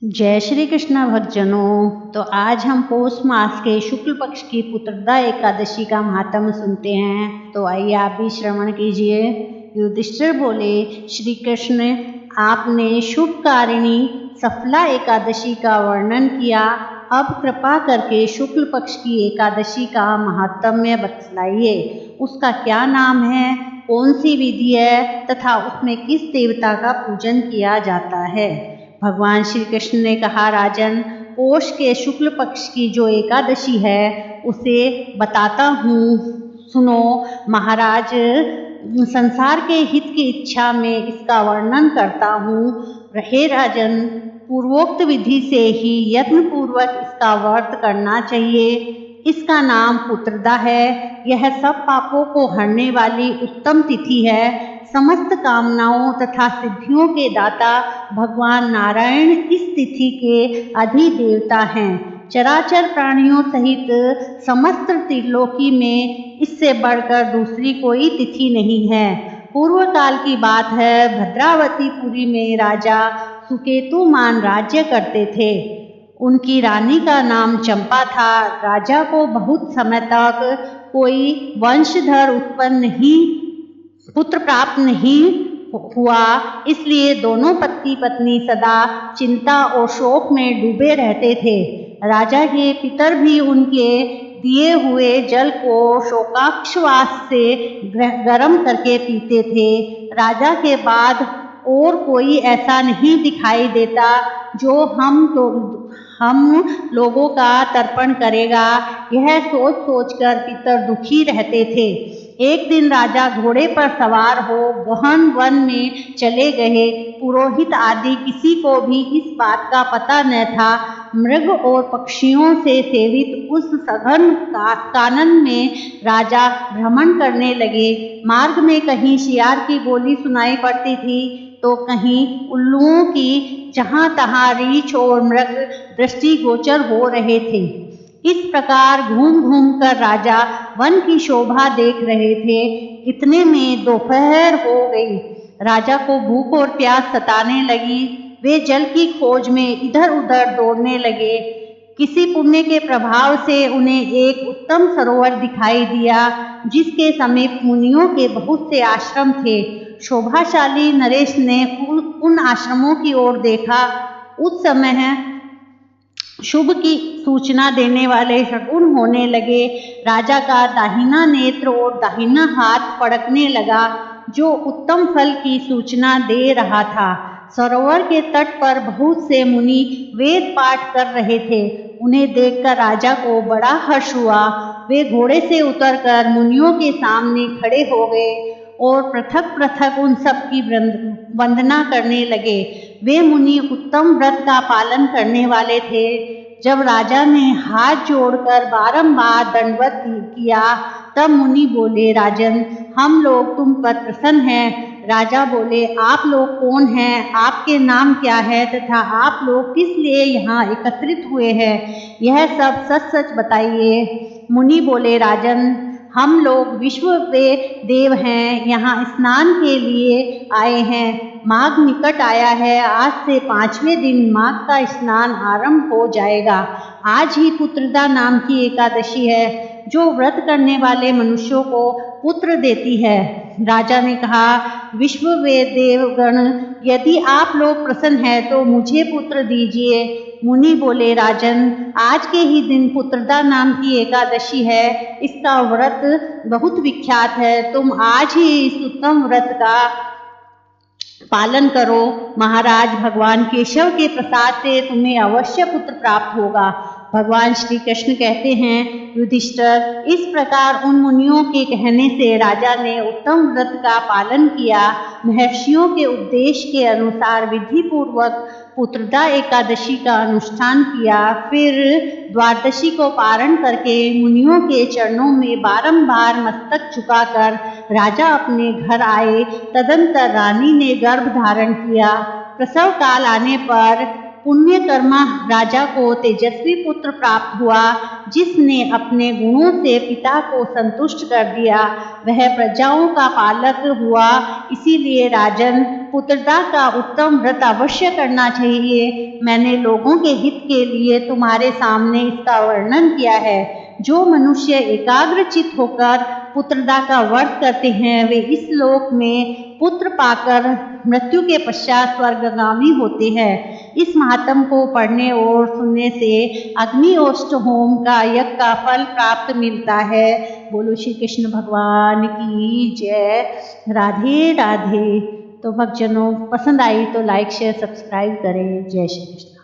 जय श्री कृष्ण भक्तजनों। तो आज हम पौष मास के शुक्ल पक्ष की पुत्रदा एकादशी का महात्म्य सुनते हैं। तो आइए आप भी श्रवण कीजिए। युधिष्ठिर बोले, श्री कृष्ण आपने शुभकारिणी सफला एकादशी का वर्णन किया, अब कृपा करके शुक्ल पक्ष की एकादशी का महात्म्य बतलाइए। उसका क्या नाम है, कौन सी विधि है तथा उसमें किस देवता का पूजन किया जाता है। भगवान श्री कृष्ण ने कहा, राजन, पौष के शुक्ल पक्ष की जो एकादशी है उसे बताता हूँ, सुनो। महाराज, संसार के हित की इच्छा में इसका वर्णन करता हूँ। हे राजन, पूर्वोक्त विधि से ही यत्न पूर्वक इसका व्रत करना चाहिए। इसका नाम पुत्रदा है। यह सब पापों को हरने वाली उत्तम तिथि है। समस्त कामनाओं तथा सिद्धियों के दाता भगवान नारायण इस तिथि के अधिदेवता हैं। चराचर प्राणियों सहित समस्त त्रिलोकी में इससे बढ़कर दूसरी कोई तिथि नहीं है। पूर्व काल की बात है, भद्रावतीपुरी में राजा सुकेतुमान राज्य करते थे। उनकी रानी का नाम चंपा था। राजा को बहुत समय तक कोई वंशधर पुत्र प्राप्त नहीं हुआ, इसलिए दोनों पति पत्नी सदा चिंता और शोक में डूबे रहते थे। राजा के पितर भी उनके दिए हुए जल को शोकाश्वास से गर्म करके पीते थे। राजा के बाद और कोई ऐसा नहीं दिखाई देता जो हम लोगों का तर्पण करेगा। यह सोच सोचकर पितर दुखी रहते थे। एक दिन राजा घोड़े पर सवार हो गहन वन में चले गए। पुरोहित आदि किसी को भी इस बात का पता न था। मृग और पक्षियों से सेवित उस सघन कानन में राजा भ्रमण करने लगे। मार्ग में कहीं शियार की बोली सुनाई पड़ती थी तो कहीं उल्लुओं की। जहाँ तहाँ रीछ और मृग दृष्टिगोचर हो रहे थे। इस प्रकार घूम घूम कर राजा वन की शोभा देख रहे थे। इतने में दोपहर हो गई। राजा को भूख और प्यास सताने लगी। वे जल की खोज में इधर उधर दौड़ने लगे। किसी पुण्य के प्रभाव से उन्हें एक उत्तम सरोवर दिखाई दिया, जिसके समीप मुनियों के बहुत से आश्रम थे। शोभाशाली नरेश ने उन आश्रमों की ओर देखा। उस समय शुभ की सूचना देने वाले शकुन होने लगे। राजा का दाहिना नेत्र और दाहिना हाथ फड़कने लगा, जो उत्तम फल की सूचना दे रहा था। सरोवर के तट पर बहुत से मुनि वेद पाठ कर रहे थे। उन्हें देखकर राजा को बड़ा हर्ष हुआ। वे घोड़े से उतरकर मुनियों के सामने खड़े हो गए और पृथक पृथक उन सब की वंदना करने लगे। वे मुनि उत्तम व्रत का पालन करने वाले थे। जब राजा ने हाथ जोड़कर बारंबार दंडवत किया, तब मुनि बोले, राजन, हम लोग तुम पर प्रसन्न हैं। राजा बोले, आप लोग कौन हैं, आपके नाम क्या है तथा आप लोग किस लिए यहाँ एकत्रित हुए हैं, यह सब सच सच बताइए। मुनि बोले, राजन, हम लोग विश्व के देव हैं, यहाँ स्नान के लिए आए हैं। माघ निकट आया है। आज से 5वें दिन माघ का स्नान आरंभ हो जाएगा। आज ही पुत्रदा नाम की एकादशी है, जो व्रत करने वाले मनुष्यों को पुत्र देती है। राजा ने कहा, विश्व वे देवगण, यदि आप लोग प्रसन्न हैं तो मुझे पुत्र दीजिए। मुनि बोले, राजन, आज के ही दिन पुत्रदा नाम की एकादशी है। इसका व्रत बहुत विख्यात है। तुम आज ही इस उत्तम व्रत का पालन करो। महाराज, भगवान केशव के प्रसाद से तुम्हें अवश्य पुत्र प्राप्त होगा। भगवान श्री कृष्ण कहते हैं, युधिष्ठिर, इस प्रकार उन मुनियों के कहने से राजा ने उत्तम व्रत का पालन किया। महर्षियों के उपदेश के अनुसार विधि पूर्वक पुत्रदा एकादशी का अनुष्ठान किया। फिर द्वादशी को पारण करके मुनियों के चरणों में बारंबार मस्तक झुकाकर राजा अपने घर आए। तदंतर रानी ने गर्भ धारण किया। प्रसव काल आने पर पुण्यकर्मा राजा को तेजस्वी पुत्र प्राप्त हुआ, जिसने अपने गुणों से पिता को संतुष्ट कर दिया। वह प्रजाओं का पालक हुआ। इसीलिए राजन, पुत्रदा का उत्तम व्रत अवश्य करना चाहिए। मैंने लोगों के हित के लिए तुम्हारे सामने इसका वर्णन किया है। जो मनुष्य एकाग्रचित होकर पुत्रदा का व्रत करते हैं वे इस लोक में पुत्र पाकर मृत्यु के पश्चात स्वर्गगामी होते हैं। इस महात्म को पढ़ने और सुनने से अग्निहोत्र होम का यज्ञ का फल प्राप्त मिलता है। बोलो श्री कृष्ण भगवान की जय। राधे राधे। तो भक्तजनों, पसंद आई तो लाइक शेयर सब्सक्राइब करें। जय श्री कृष्ण।